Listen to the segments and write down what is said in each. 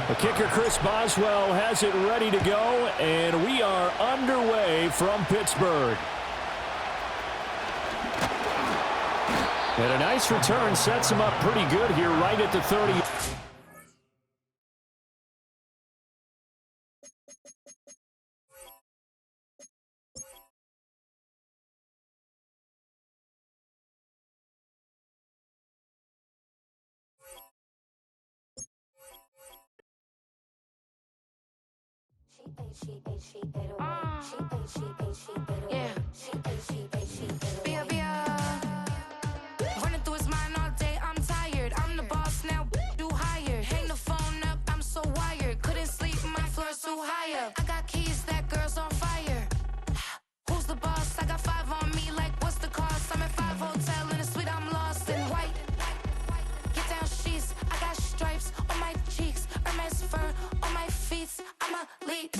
The kicker, Chris Boswell, has it ready to go, and we are underway from Pittsburgh. And a nice return sets him up pretty good here right at the 30. Running through his mind all day, I'm tired. I'm the boss now, do higher. Hang the phone up, I'm so wired. Couldn't sleep, my floor's too high up. I got keys, that girl's on fire. Who's the boss? I got 5 on me, like what's the cost? I'm at 5 hotel in a suite, I'm lost in white. Get down sheets, I got stripes on my cheeks. Hermes fur on my feet, I'm a lead.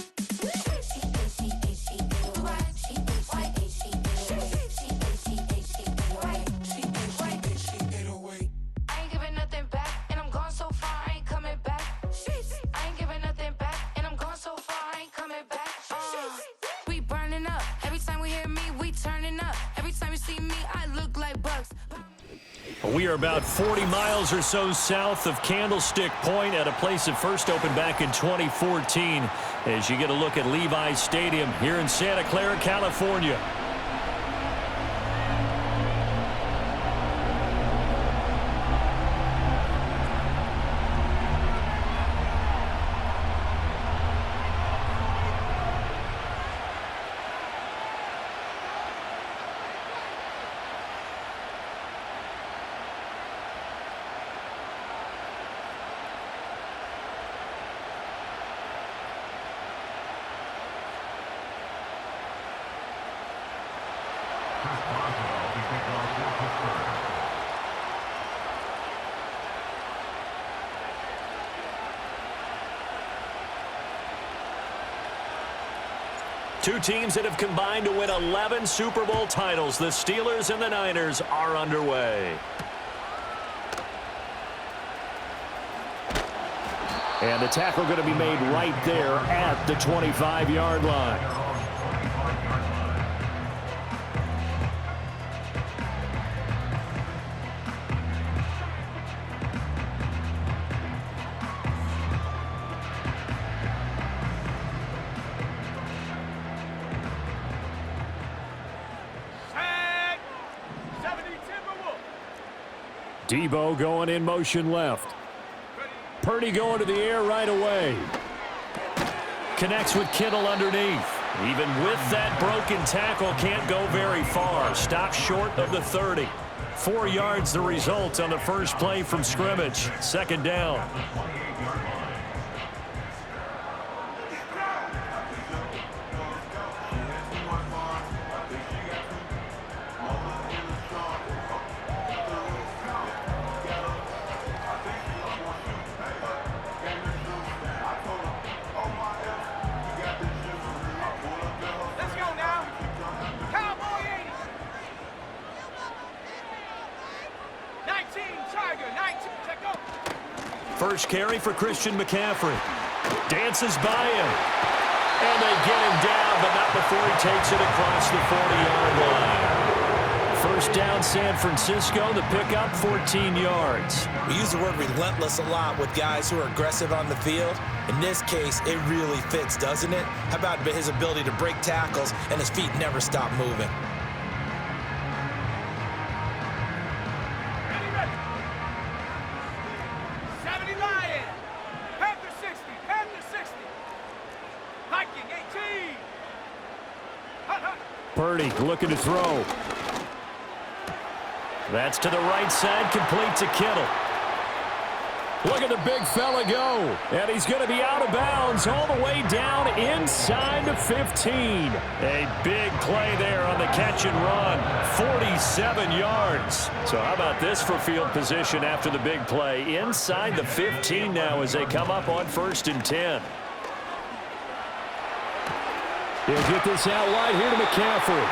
We are about 40 miles or so south of Candlestick Point at a place that first opened back in 2014 as you get a look at Levi's Stadium here in Santa Clara, California. Two teams that have combined to win 11 Super Bowl titles. The Steelers and the Niners are underway. And the tackle going to be made right there at the 25-yard line. Debo going in motion left. Purdy going to the air right away. Connects with Kittle underneath. Even with that broken tackle, can't go very far. Stops short of the 30. 4 yards the result on the first play from scrimmage. Second down. First carry for Christian McCaffrey. Dances by him. And they get him down, but not before he takes it across the 40-yard line. First down, San Francisco. The pickup, 14 yards. We use the word relentless a lot with guys who are aggressive on the field. In this case, it really fits, doesn't it? How about his ability to break tackles and his feet never stop moving? Purdy looking to throw. That's to the right side, complete to Kittle. Look at the big fella go. And he's going to be out of bounds all the way down inside the 15. A big play there on the catch and run. 47 yards. So how about this for field position after the big play? Inside the 15 now as they come up on 1st and 10. He'll get this out wide here to McCaffrey.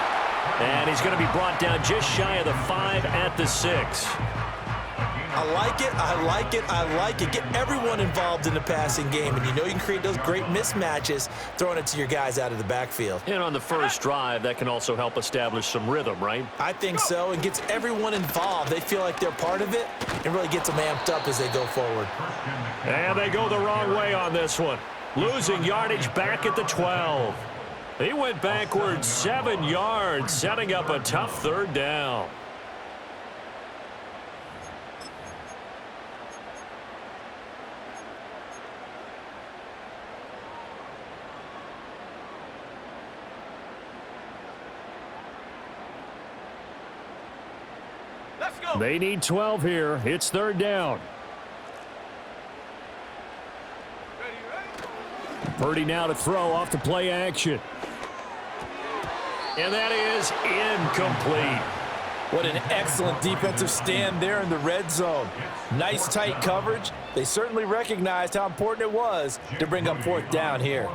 And he's going to be brought down just shy of the 5 at the 6. I like it, I like it, I like it. Get everyone involved in the passing game, and you know you can create those great mismatches throwing it to your guys out of the backfield. And on the first drive, that can also help establish some rhythm, right? I think so, and gets everyone involved. They feel like they're part of it, and really gets them amped up as they go forward. And they go the wrong way on this one. Losing yardage back at the 12. He went backwards 7 yards, setting up a tough third down. They need 12 here. It's third down. Purdy now to throw off the play action. And that is incomplete. What an excellent defensive stand there in the red zone. Nice tight coverage. They certainly recognized how important it was to bring up fourth down here.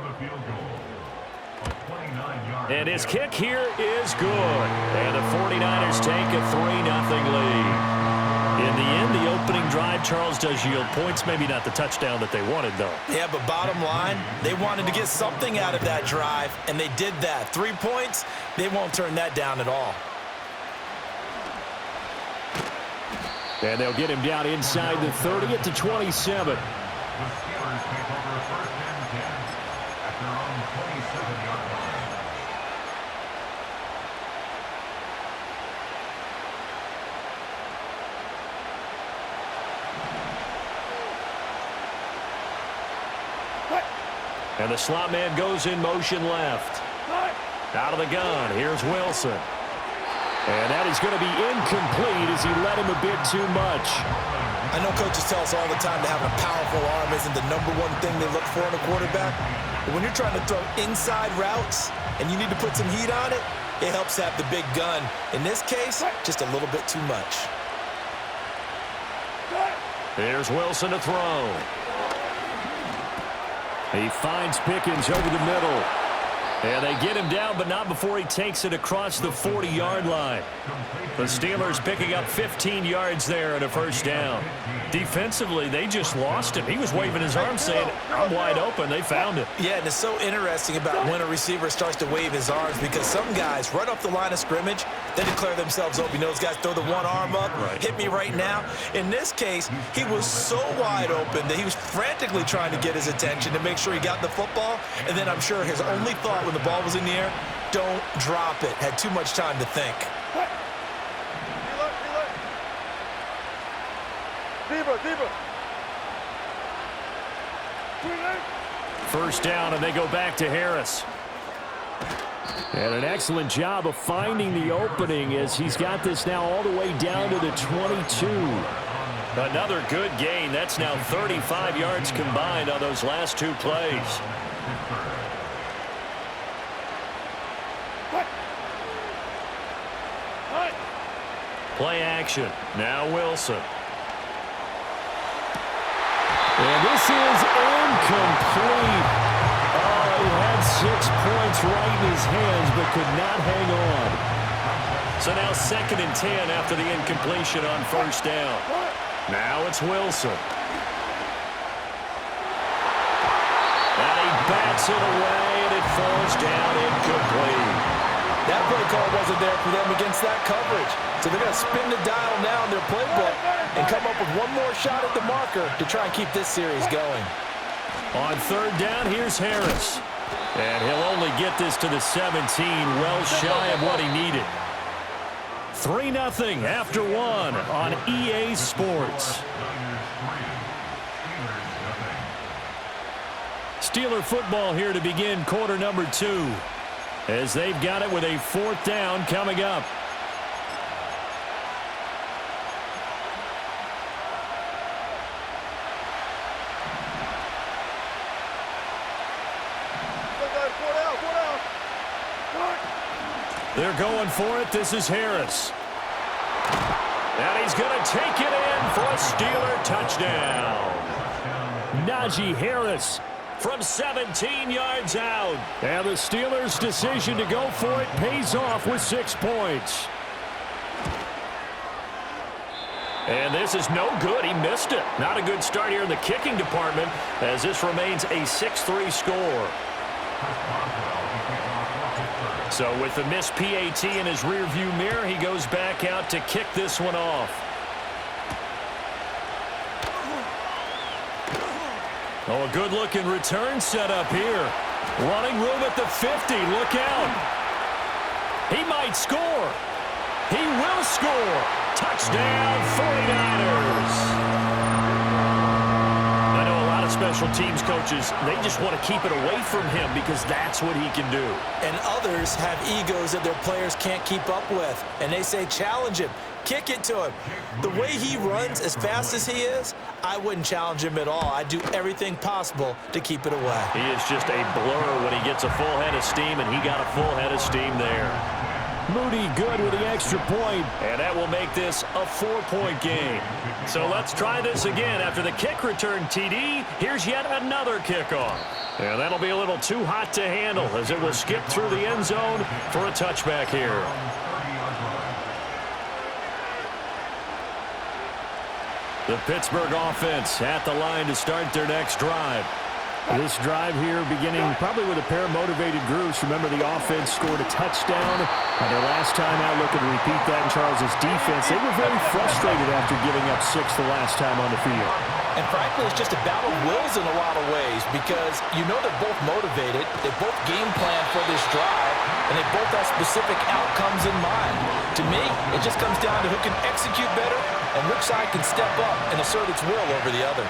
And his kick here is good. And the 49ers take a 3-0 lead. In the end, the opening drive, Charles, does yield points. Maybe not the touchdown that they wanted, though. Yeah, but bottom line, they wanted to get something out of that drive, and they did that. 3 points, they won't turn that down at all. And they'll get him down inside the 30 at the 27. And the slot man goes in motion left. Out of the gun, here's Wilson. And that is going to be incomplete as he led him a bit too much. I know coaches tell us all the time that having a powerful arm isn't the #1 thing they look for in a quarterback. But when you're trying to throw inside routes and you need to put some heat on it, it helps have the big gun. In this case, just a little bit too much. There's Wilson to throw. He finds Pickens over the middle. And they get him down, but not before he takes it across the 40-yard line. The Steelers picking up 15 yards there and a first down. Defensively, they just lost him. He was waving his arms saying, I'm wide open. They found him. Yeah, and it's so interesting about when a receiver starts to wave his arms because some guys, right off the line of scrimmage, they declare themselves open. You know, those guys throw the one arm up, hit me right now. In this case, he was so wide open that he was frantically trying to get his attention to make sure he got the football. And then I'm sure his only thought when the ball was in the air, don't drop it. Had too much time to think. First down, and they go back to Harris. And an excellent job of finding the opening as he's got this now all the way down to the 22. Another good gain. That's now 35 yards combined on those last two plays. Play action. Now Wilson. And this is incomplete. Oh, he had 6 points right in his hands, but could not hang on. So now 2nd and 10 after the incompletion on first down. Now it's Wilson. And he bats it away, and it falls down incomplete. That play call wasn't there for them against that coverage. So they're going to spin the dial now in their playbook and come up with one more shot at the marker to try and keep this series going. On third down, here's Harris. And he'll only get this to the 17, well shy of what he needed. 3-0 after 1 on EA Sports. Steeler football here to begin quarter number 2. As they've got it with a 4th down coming up. They're going for it. This is Harris. And he's going to take it in for a Steeler touchdown. Najee Harris from 17 yards out. And the Steelers' decision to go for it pays off with 6 points. And this is no good. He missed it. Not a good start here in the kicking department as this remains a 6-3 score. So with the missed PAT in his rearview mirror, he goes back out to kick this one off. Oh, a good-looking return set up here. Running room at the 50. Look out. He might score. He will score. Touchdown, 49ers. I know a lot of special teams coaches, they just want to keep it away from him because that's what he can do. And others have egos that their players can't keep up with. And they say, challenge him. Kick it to him. The way he runs as fast as he is, I wouldn't challenge him at all. I'd do everything possible to keep it away. He is just a blur when he gets a full head of steam, and he got a full head of steam there. Moody good with the extra point, and that will make this a 4-point game. So let's try this again. After the kick return TD, here's yet another kickoff. And that'll be a little too hot to handle as it will skip through the end zone for a touchback here. The Pittsburgh offense at the line to start their next drive. This drive here beginning probably with a pair of motivated groups. Remember, the offense scored a touchdown on their last time out. Looking to repeat that in Charles' defense. They were very frustrated after giving up 6 the last time on the field. And frankly, it's just a battle of wills in a lot of ways because you know they're both motivated. They both game plan for this drive, and they both have specific outcomes in mind. To me, it just comes down to who can execute better and which side can step up and assert its will over the other.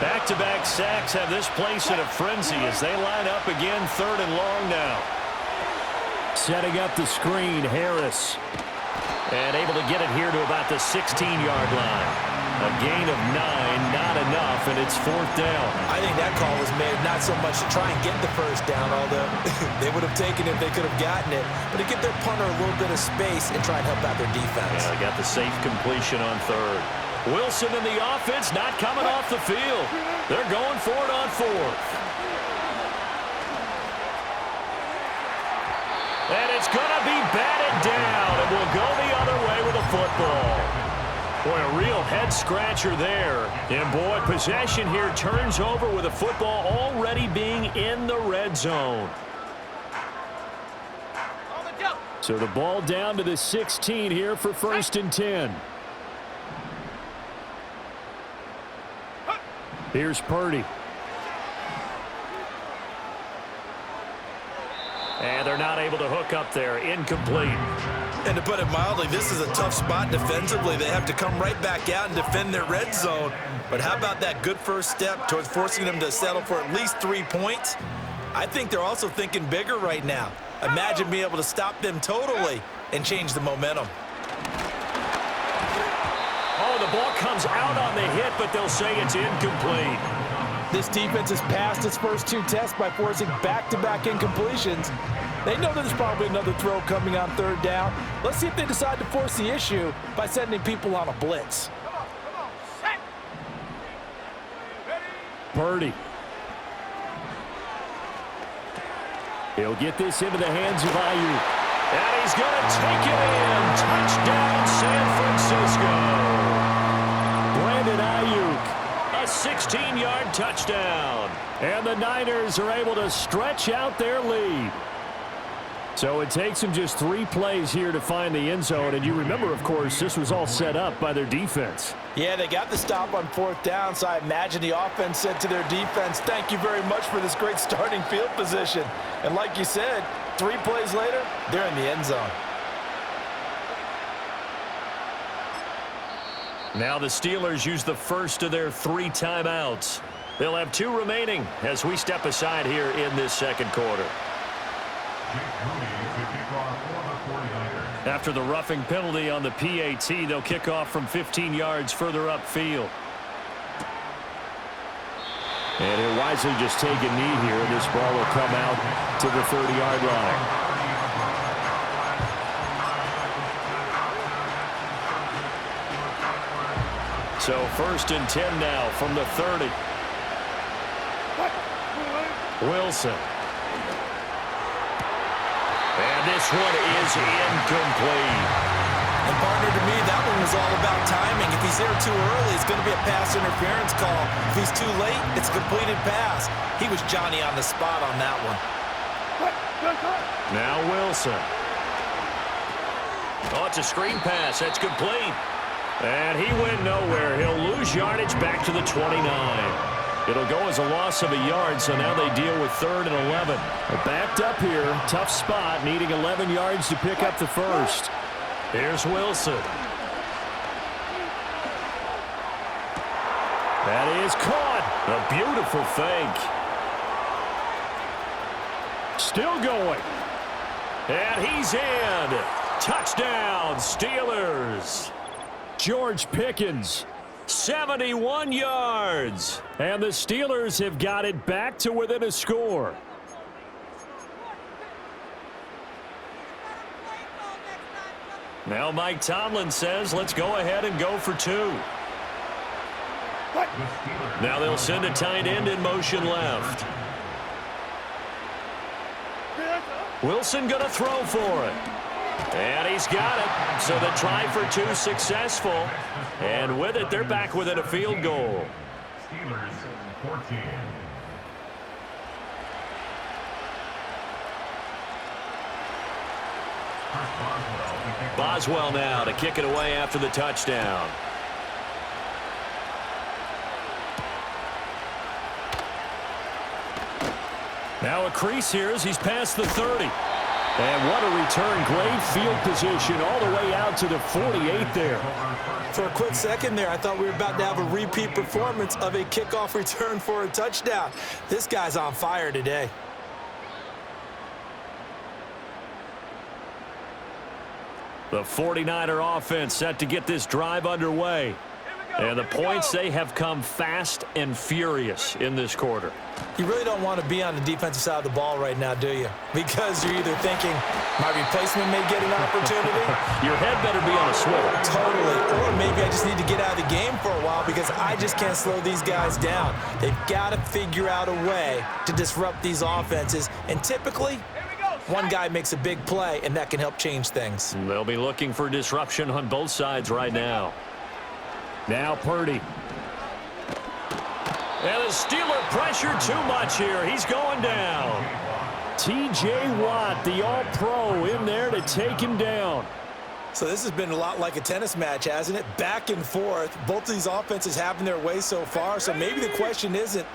Back-to-back sacks have this place in a frenzy as they line up again, 3rd and long now. Setting up the screen, Harris. And able to get it here to about the 16-yard line. A gain of 9, not enough, and it's 4th down. I think that call was made not so much to try and get the first down, although they would have taken it if they could have gotten it, but to give their punter a little bit of space and try and help out their defense. Yeah, they got the safe completion on 3rd. Wilson and the offense not coming off the field. They're going for it on 4th. And it's going to be batted down, and we'll go the other way with a football. Boy, a real head-scratcher there. And, boy, possession here turns over with a football already being in the red zone. So the ball down to the 16 here for 1st and 10. Here's Purdy. And they're not able to hook up there. Incomplete. And to put it mildly, this is a tough spot defensively. They have to come right back out and defend their red zone. But how about that good first step towards forcing them to settle for at least 3 points? I think they're also thinking bigger right now. Imagine being able to stop them totally and change the momentum. Oh, the ball comes out on the hit, but they'll say it's incomplete. This defense has passed its first 2 tests by forcing back-to-back incompletions. They know there's probably another throw coming on 3rd down. Let's see if they decide to force the issue by sending people on a blitz. Purdy. He'll get this into the hands of Ayuk. And he's going to take it in. Touchdown, San Francisco. Brandon Ayuk, a 16-yard touchdown. And the Niners are able to stretch out their lead. So it takes them just 3 plays here to find the end zone. And you remember, of course, this was all set up by their defense. Yeah, they got the stop on 4th down, so I imagine the offense said to their defense, thank you very much for this great starting field position. And like you said, 3 plays later, they're in the end zone. Now the Steelers use the first of their 3 timeouts. They'll have 2 remaining as we step aside here in this second quarter. After the roughing penalty on the PAT, they'll kick off from 15 yards further upfield. And he'll wisely just take a knee here. This ball will come out to the 30-yard line. So 1st and 10 now from the 30. Wilson. And this one is incomplete. And partner, to me, that one was all about timing. If he he's there too early, it's going to be a pass interference call. If he's too late, it's a completed pass. He was Johnny on the spot on that one. Now Wilson. Oh, it's a screen pass. That's complete. And he went nowhere. He'll lose yardage back to the 29. It'll go as a loss of a yard, so now they deal with 3rd and 11. They're backed up here. Tough spot, needing 11 yards to pick up the first. Here's Wilson. That is caught. A beautiful fake. Still going. And he's in. Touchdown, Steelers. George Pickens, 71 yards. And the Steelers have got it back to within a score. Now Mike Tomlin says, let's go ahead and go for 2. Now they'll send a tight end in motion left. Wilson going to throw for it. And he's got it. So the try for 2 successful. And with it, they're back within a field goal. Steelers 14. Boswell now to kick it away after the touchdown. Now a crease here as he's past the 30. And what a return. Great field position all the way out to the 48 there. For a quick second there, I thought we were about to have a repeat performance of a kickoff return for a touchdown. This guy's on fire today. The 49er offense set to get this drive underway. And the points, they have come fast and furious in this quarter. You really don't want to be on the defensive side of the ball right now, do you? Because you're either thinking, my replacement may get an opportunity. Your head better be on a swivel. Totally. Or maybe I just need to get out of the game for a while because I just can't slow these guys down. They've got to figure out a way to disrupt these offenses. And typically, one guy makes a big play, and that can help change things. They'll be looking for disruption on both sides right now. Now Purdy. And the Steeler pressure too much here. He's going down. T.J. Watt, the all-pro, in there to take him down. So this has been a lot like a tennis match, hasn't it? Back and forth. Both of these offenses having their way so far. So maybe the question isn't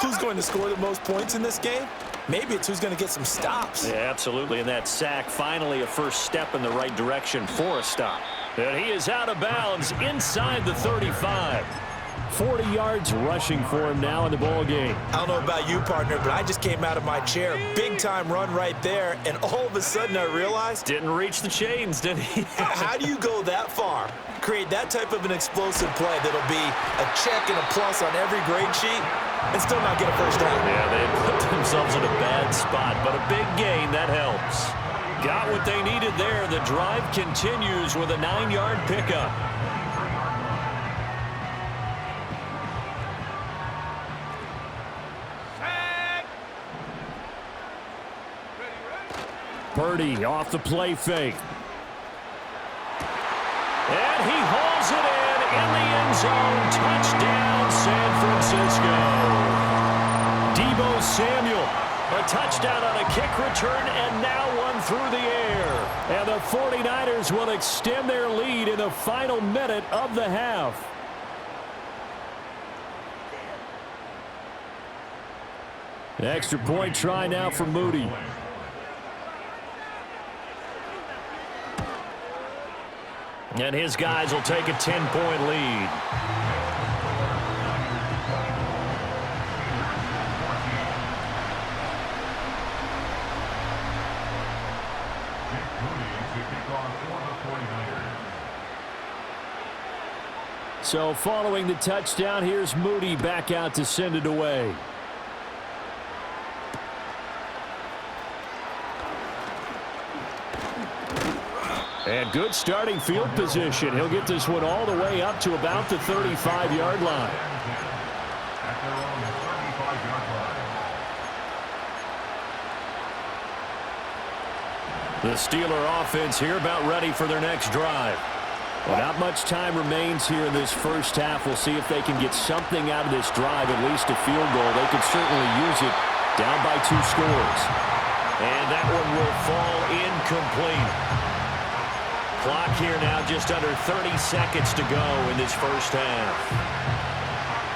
who's going to score the most points in this game. Maybe it's who's going to get some stops. Yeah, absolutely. And that sack, finally a first step in the right direction for a stop. And he is out of bounds inside the 35. 40 yards rushing for him now in the ball game. I don't know about you, partner, but I just came out of my chair. Big-time run right there, and all of a sudden I realized... Didn't reach the chains, did he? How do you go that far? Create that type of an explosive play that'll be a check and a plus on every grade sheet and still not get a first down. Yeah, they put themselves in a bad spot, but a big gain, that helps. Got what they needed there. The drive continues with a 9-yard pickup. Purdy off the play fake. And he hauls it in the end zone. Touchdown, San Francisco. Deebo Samuel, a touchdown on a kick return, and now one through the air. And the 49ers will extend their lead in the final minute of the half. An extra point try now for Moody. And his guys will take a 10-point lead. So following the touchdown, here's Moody back out to send it away. And good starting field position. He'll get this one all the way up to about the 35-yard line. The Steeler offense here about ready for their next drive. Well, not much time remains here in this first half. We'll see if they can get something out of this drive, at least a field goal. They could certainly use it down by 2 scores. And that one will fall incomplete. Clock here now just under 30 seconds to go in this first half.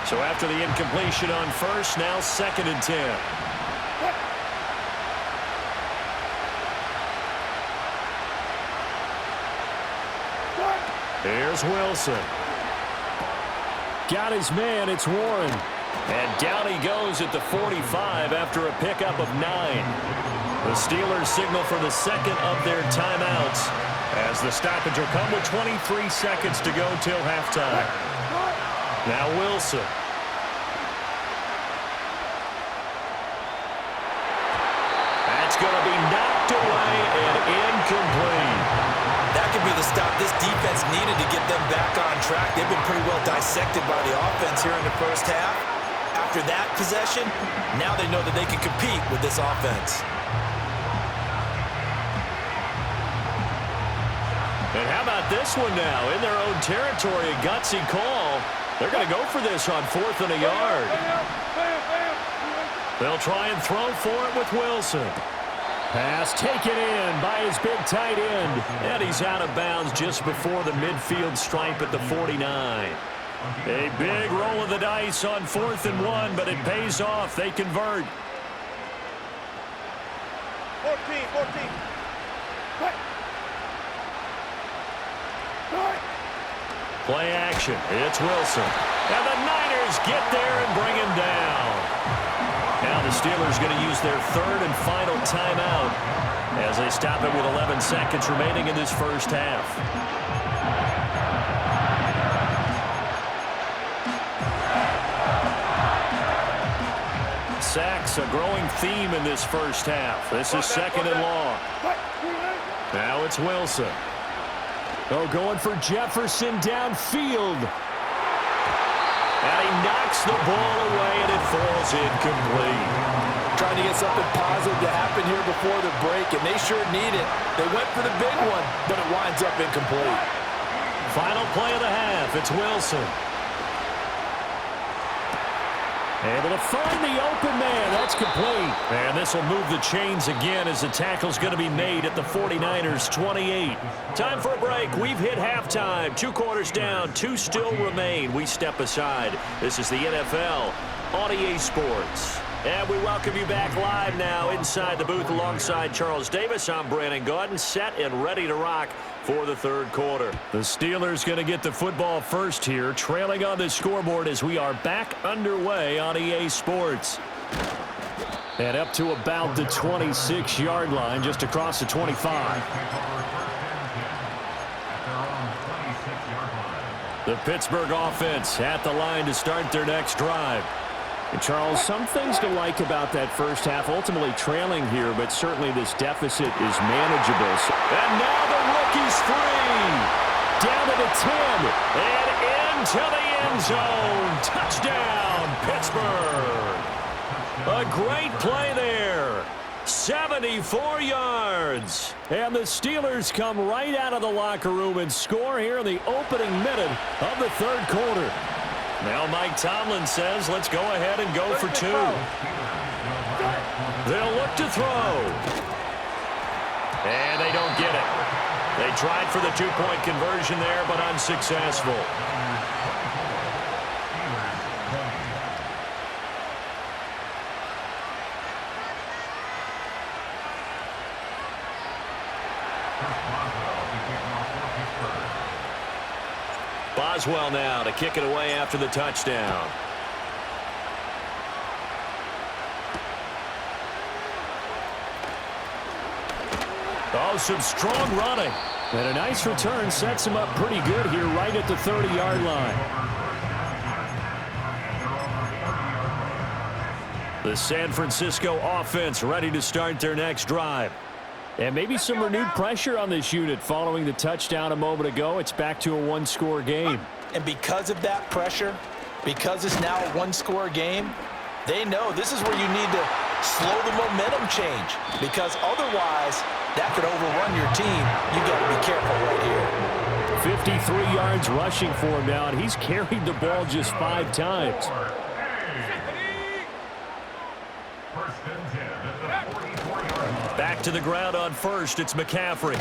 So after the incompletion on first, now 2nd and 10. Here's Wilson. Got his man. It's Warren. And down he goes at the 45 after a pickup of 9. The Steelers signal for the 2nd of their timeouts as the stoppage will come with 23 seconds to go till halftime. Now Wilson. That's going to be knocked away and incomplete. That could be the stop this defense needed to get them back on track. They've been pretty well dissected by the offense here in the first half. After that possession, now they know that they can compete with this offense. And how about this one now? In their own territory, a gutsy call. They're going to go for this on 4th and a yard. They'll try and throw for it with Wilson. Pass taken in by his big tight end. And he's out of bounds just before the midfield stripe at the 49. A big roll of the dice on 4th and 1, but it pays off. They convert. 14. Play action. It's Wilson. And the Niners get there and bring him down. Now the Steelers going to use their 3rd and final timeout as they stop it with 11 seconds remaining in this first half. Sacks, a growing theme in this first half. This is 2nd and long. Now it's Wilson. Oh, going for Jefferson downfield. And he knocks the ball away, and it falls incomplete. Trying to get something positive to happen here before the break, and they sure need it. They went for the big one, but it winds up incomplete. Final play of the half. It's Wilson. Able to find the open man. That's complete. And this will move the chains again as the tackle's going to be made at the 49ers' 28. Time for a break. We've hit halftime. 2 quarters down. 2 still remain. We step aside. This is the NFL on EA Sports. And we welcome you back live now inside the booth alongside Charles Davis. I'm Brandon Gaudin, set and ready to rock for the 3rd quarter. The Steelers going to get the football first here, trailing on the scoreboard as we are back underway on EA Sports. And up to about the 26-yard line, just across the 25. The Pittsburgh offense at the line to start their next drive. And Charles, some things to like about that first half, ultimately trailing here, but certainly this deficit is manageable. And now the rookie's free. Down to the 10 and into the end zone. Touchdown, Pittsburgh. A great play there. 74 yards. And the Steelers come right out of the locker room and score here in the opening minute of the 3rd quarter. Now Mike Tomlin says, let's go ahead and go for 2. They'll look to throw. And they don't get it. They tried for the 2-point conversion there, but unsuccessful. Boswell now to kick it away after the touchdown. Oh, some strong running. And a nice return sets him up pretty good here right at the 30-yard line. The San Francisco offense ready to start their next drive. And maybe some renewed pressure on this unit following the touchdown a moment ago. It's back to a 1-score game. And because of that pressure, because it's now a 1-score game, they know this is where you need to slow the momentum change, because otherwise that could overrun your team. You got to be careful right here. 53 yards rushing for him now, and he's carried the ball just 5 times. Back to the ground on first. It's McCaffrey.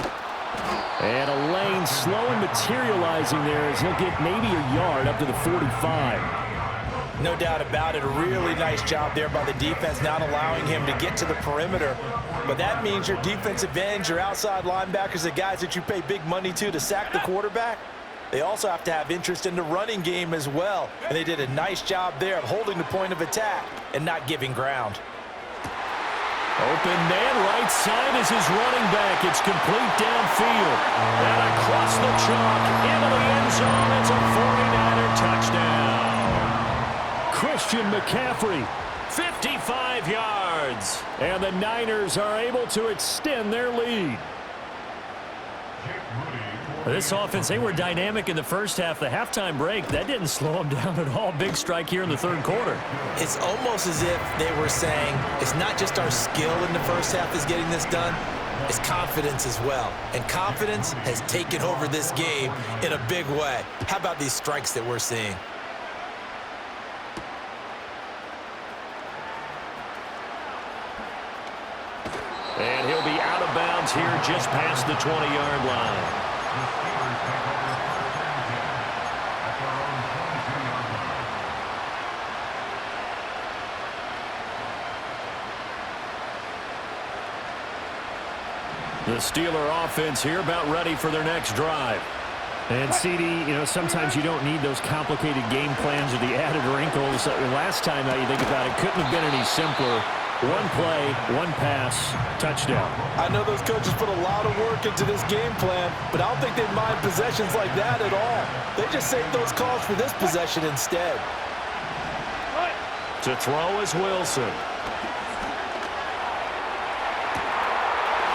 And a lane slow and materializing there as he'll get maybe a yard up to the 45. No doubt about it. A really nice job there by the defense, not allowing him to get to the perimeter. But that means your defensive ends, your outside linebackers, the guys that you pay big money to sack the quarterback, they also have to have interest in the running game as well. And they did a nice job there of holding the point of attack and not giving ground. Open man right side is his running back. It's complete downfield. And across the chalk into the end zone. It's a 49er touchdown. Christian McCaffrey, 55 yards. And the Niners are able to extend their lead. This offense, they were dynamic in the first half. The halftime break, that didn't slow them down at all. Big strike here in the third quarter. It's almost as if they were saying, it's not just our skill in the first half that's getting this done, it's confidence as well. And confidence has taken over this game in a big way. How about these strikes that we're seeing? And he'll be out of bounds here just past the 20-yard line. The Steeler offense here about ready for their next drive. And CD, sometimes you don't need those complicated game plans or the added wrinkles. Last time you think about it, couldn't have been any simpler. One play, one pass, touchdown. I know those coaches put a lot of work into this game plan, but I don't think they mind possessions like that at all. They just save those calls for this possession instead. To throw is Wilson.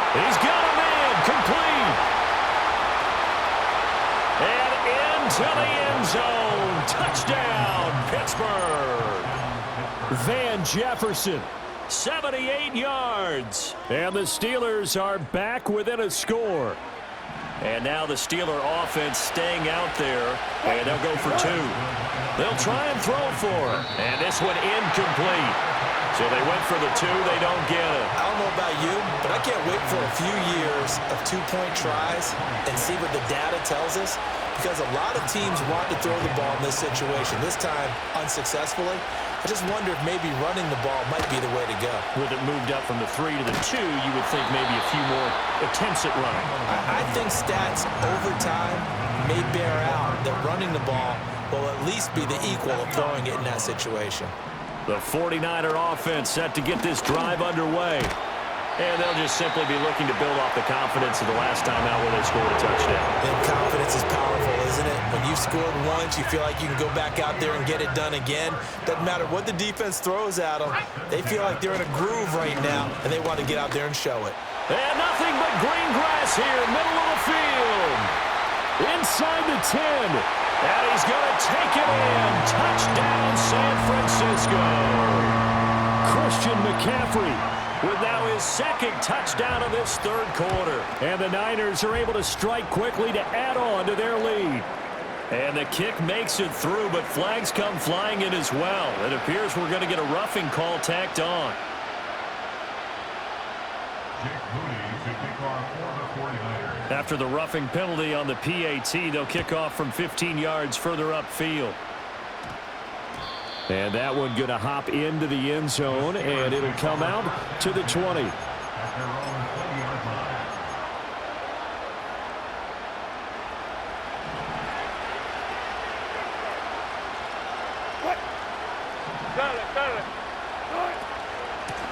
He's got a man, complete. And into the end zone. Touchdown, Pittsburgh. Van Jefferson, 78 yards. And the Steelers are back within a score. And now the Steeler offense staying out there. And they'll go for 2. They'll try and throw for it. And this one incomplete. So they went for the 2. They don't get it. I don't know about you, but I can't wait for a few years of 2-point tries and see what the data tells us. Because a lot of teams want to throw the ball in this situation. This time, unsuccessfully. I just wonder if maybe running the ball might be the way to go. With it moved up from the 3 to the 2, you would think maybe a few more attempts at running. I think stats over time may bear out that running the ball will at least be the equal of throwing it in that situation. The 49er offense set to get this drive underway. And they'll just simply be looking to build off the confidence of the last time out where they scored a touchdown. And confidence is powerful, isn't it? When you've scored once, you feel like you can go back out there and get it done again. Doesn't matter what the defense throws at them. They feel like they're in a groove right now, and they want to get out there and show it. And nothing but green grass here, middle of the field. Inside the 10. And he's going to take it in. Touchdown, San Francisco. Christian McCaffrey with now his second touchdown of this third quarter. And the Niners are able to strike quickly to add on to their lead. And the kick makes it through, but flags come flying in as well. It appears we're going to get a roughing call tacked on. After the roughing penalty on the PAT, they'll kick off from 15 yards further upfield. And that one going to hop into the end zone, and it'll come out to the 20.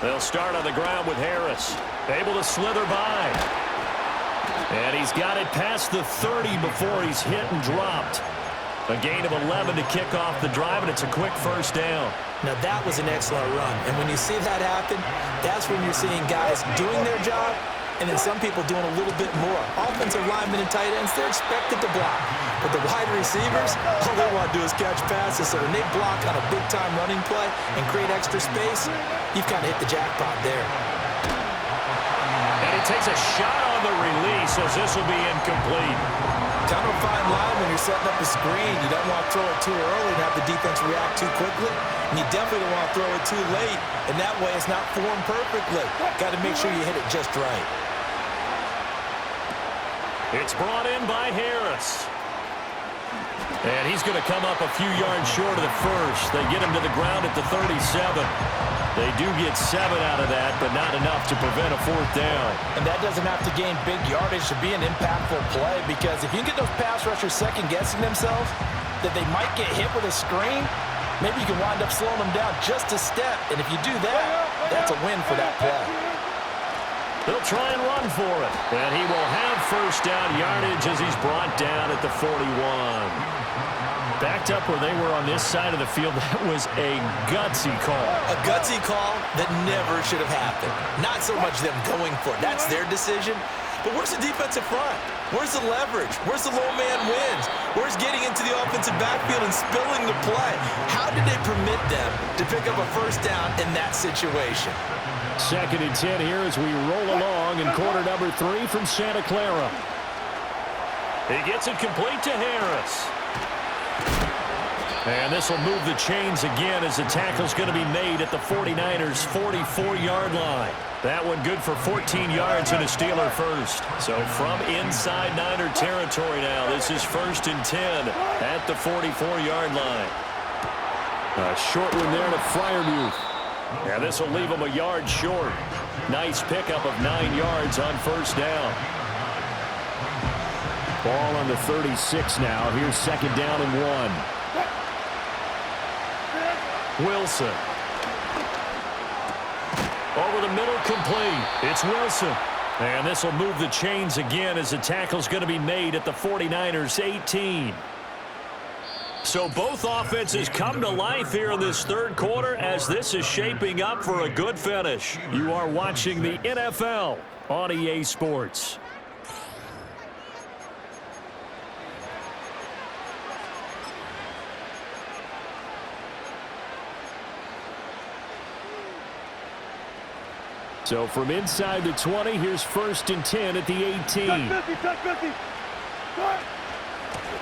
They'll start on the ground with Harris, able to slither by. And he's got it past the 30 before he's hit and dropped. A gain of 11 to kick off the drive, and it's a quick first down. Now, that was an excellent run. And when you see that happen, that's when you're seeing guys doing their job and then some people doing a little bit more. Offensive linemen and tight ends, they're expected to block. But the wide receivers, all they want to do is catch passes. So when they block on a big-time running play and create extra space, you've kind of hit the jackpot there. And he takes a shot on the release as this will be incomplete. Kind of a fine line when you're setting up a screen. You don't want to throw it too early and have the defense react too quickly. And you definitely don't want to throw it too late, and that way it's not formed perfectly. Got to make sure you hit it just right. It's brought in by Harris. And he's going to come up a few yards short of the first. They get him to the ground at the 37. They do get 7 out of that, but not enough to prevent a 4th down. And that doesn't have to gain big yardage to be an impactful play, because if you can get those pass rushers second-guessing themselves that they might get hit with a screen, maybe you can wind up slowing them down just a step. And if you do that, that's a win for that play. They'll try and run for it. And he will have first down yardage as he's brought down at the 41. Backed up where they were on this side of the field, that was a gutsy call. A gutsy call that never should have happened. Not so much them going for it. That's their decision. But where's the defensive front? Where's the leverage? Where's the low man wins? Where's getting into the offensive backfield and spilling the play? How did they permit them to pick up a first down in that situation? 2nd and 10 here as we roll along in quarter number 3 from Santa Clara. He gets it complete to Harris. And this will move the chains again as the tackle's going to be made at the 49ers' 44-yard line. That one good for 14 yards and a Steeler first. So from inside Niner territory now, this is 1st and 10 at the 44-yard line. A short one there to Freiermuth. Yeah, this will leave him a yard short. Nice pickup of 9 yards on first down. Ball on the 36 now. Here's 2nd down and 1. Wilson. Over the middle, complete. It's Wilson. And this will move the chains again as the tackle's going to be made at the 49ers' 18. So both offenses come to life here in this 3rd quarter as this is shaping up for a good finish. You are watching the NFL on EA Sports. So from inside the 20, here's 1st and 10 at the 18.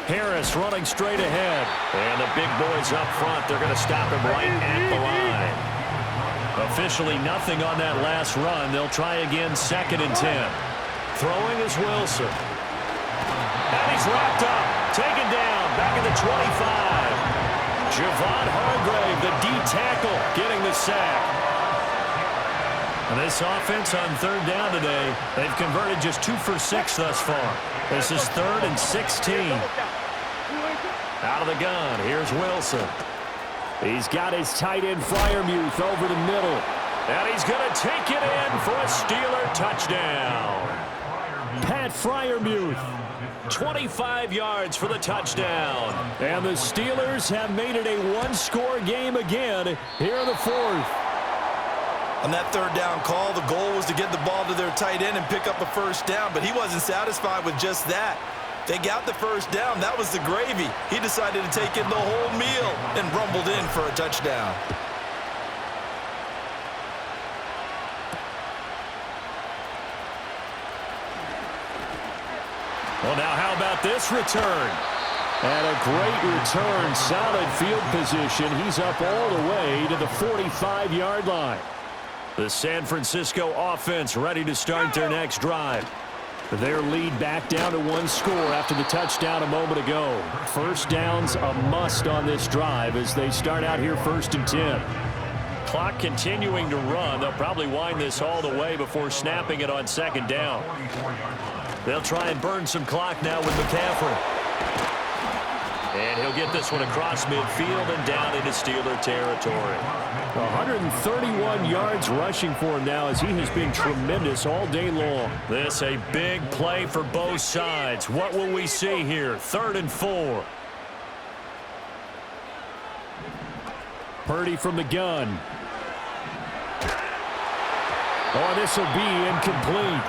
Harris running straight ahead. And the big boys up front, they're going to stop him right at the line. Officially nothing on that last run. They'll try again 2nd and 10. Throwing is Wilson. And he's wrapped up. Taken down. Back at the 25. Javon Hargrave, the D tackle, getting the sack. And this offense on 3rd down today, they've converted just 2 for 6 thus far. This is 3rd and 16. Out of the gun, here's Wilson. He's got his tight end Freiermuth over the middle. And he's going to take it in for a Steeler touchdown. Pat Freiermuth, 25 yards for the touchdown. And the Steelers have made it a one-score game again here in the 4th. On that 3rd down call, the goal was to get the ball to their tight end and pick up a first down, but he wasn't satisfied with just that. They got the first down. That was the gravy. He decided to take in the whole meal and rumbled in for a touchdown. Well, now how about this return? And a great return, solid field position. He's up all the way to the 45-yard line. The San Francisco offense ready to start their next drive. Their lead back down to 1 score after the touchdown a moment ago. First down's a must on this drive as they start out here 1st and 10. Clock continuing to run. They'll probably wind this all the way before snapping it on 2nd down. They'll try and burn some clock now with McCaffrey. And he'll get this one across midfield and down into Steeler territory. 131 yards rushing for him now as he has been tremendous all day long. This a big play for both sides. What will we see here? 3rd and 4. Purdy from the gun. Oh, this will be incomplete.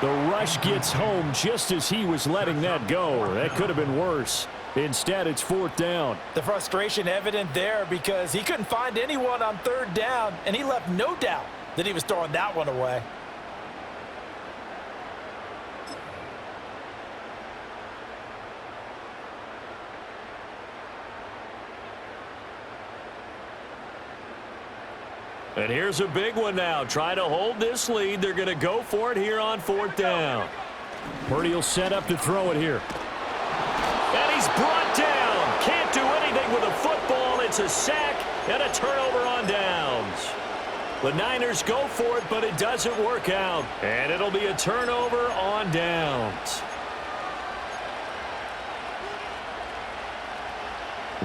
The rush gets home just as he was letting that go. That could have been worse. Instead, it's 4th down. The frustration evident there because he couldn't find anyone on 3rd down, and he left no doubt that he was throwing that one away. And here's a big one now. Trying to hold this lead. They're going to go for it here on 4th down. Purdy will set up to throw it here. And he's brought down. Can't do anything with a football. It's a sack and a turnover on downs. The Niners go for it, but it doesn't work out. And it'll be a turnover on downs.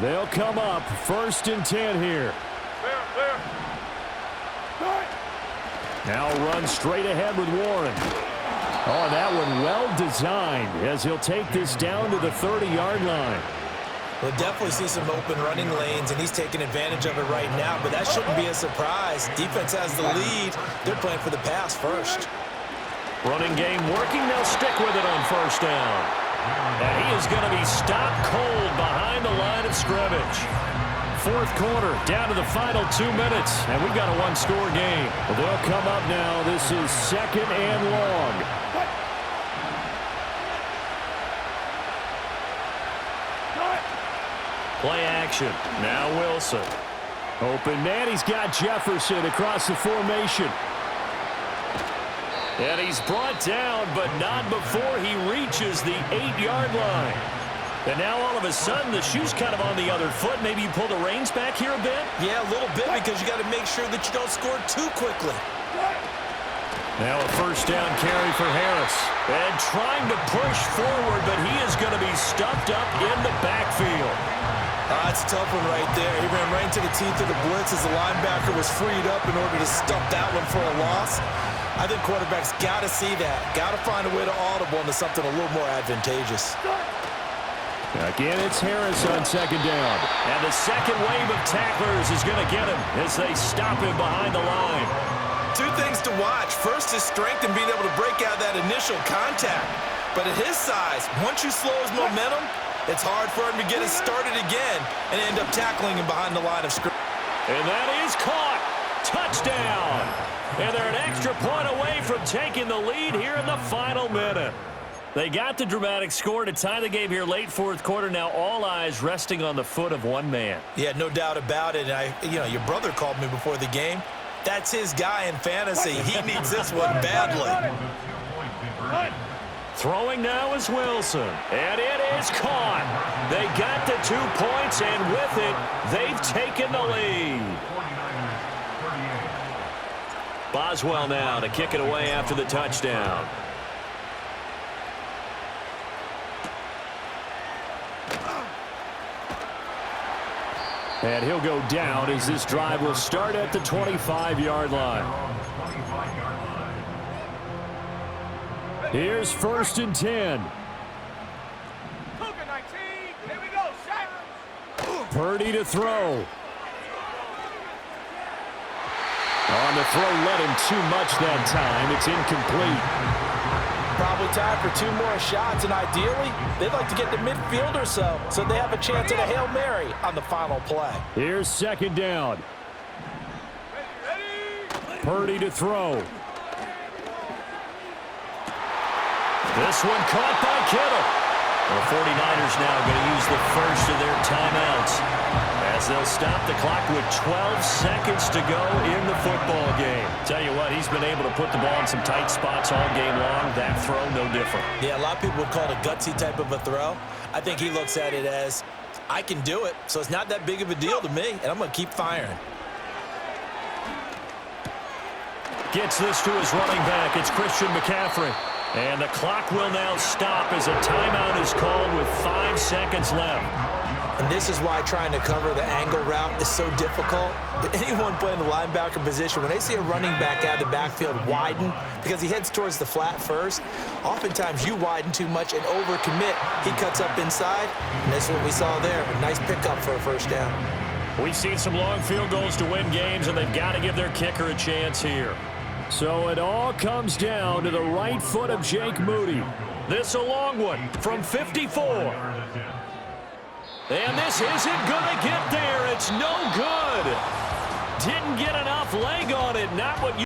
They'll come up 1st and 10 here. Now run straight ahead with Warren. Oh, that one well designed as he'll take this down to the 30-yard line. We'll definitely see some open running lanes, and he's taking advantage of it right now, but that shouldn't be a surprise. Defense has the lead. They're playing for the pass first. Running game working. They'll stick with it on 1st down. And he is going to be stopped cold behind the line of scrimmage. 4th quarter, down to the final 2 minutes, and we've got a one-score game. Well, they'll come up now. This is 2nd and long. Play action. Now Wilson. Open man. He's got Jefferson across the formation. And he's brought down, but not before he reaches the 8-yard line. And now all of a sudden the shoe's kind of on the other foot. Maybe you pull the reins back here a bit? Yeah, a little bit, because you got to make sure that you don't score too quickly. Now a 1st down carry for Harris. And trying to push forward, but he is going to be stuffed up in the backfield. That's a tough one right there. He ran right into the teeth of the blitz as the linebacker was freed up in order to stuff that one for a loss. I think quarterbacks got to see that. Got to find a way to audible into something a little more advantageous. Again, it's Harris on 2nd down. And the second wave of tacklers is going to get him as they stop him behind the line. 2 things to watch. First, his strength and being able to break out that initial contact. But at his size, once you slow his momentum, it's hard for him to get it started again and end up tackling him behind the line of scrimmage. And that is caught. Touchdown. And they're an extra point away from taking the lead here in the final minute. They got the dramatic score to tie the game here late 4th quarter. Now all eyes resting on the foot of one man. Yeah, no doubt about it. And your brother called me before the game. That's his guy in fantasy. He needs this one badly. Throwing now is Wilson. And it is caught. They got the 2 points, and with it, they've taken the lead. Boswell now to kick it away after the touchdown. And he'll go down as this drive will start at the 25-yard line. Here's 1st and 10. Here we go, shot. Purdy to throw. On the throw, led him too much that time. It's incomplete. Probably time for 2 more shots, and ideally, they'd like to get to midfield or so they have a chance at a Hail Mary on the final play. Here's 2nd down. Purdy to throw. This one caught by Kittle. The 49ers now going to use the first of their timeouts as they'll stop the clock with 12 seconds to go in the football game. Tell you what, he's been able to put the ball in some tight spots all game long. That throw, no different. Yeah, a lot of people would call it a gutsy type of a throw. I think he looks at it as, I can do it, so it's not that big of a deal to me, and I'm going to keep firing. Gets this to his running back. It's Christian McCaffrey. And the clock will now stop as a timeout is called with 5 seconds left. And this is why trying to cover the angle route is so difficult. Anyone playing the linebacker position, when they see a running back out of the backfield widen, because he heads towards the flat first, oftentimes you widen too much and overcommit. He cuts up inside, and that's what we saw there. A nice pickup for a 1st down. We've seen some long field goals to win games, and they've got to give their kicker a chance here. So it all comes down to the right foot of Jake Moody. This a long one from 54. And this isn't going to get there. It's no good. Didn't get enough leg on it. Not what you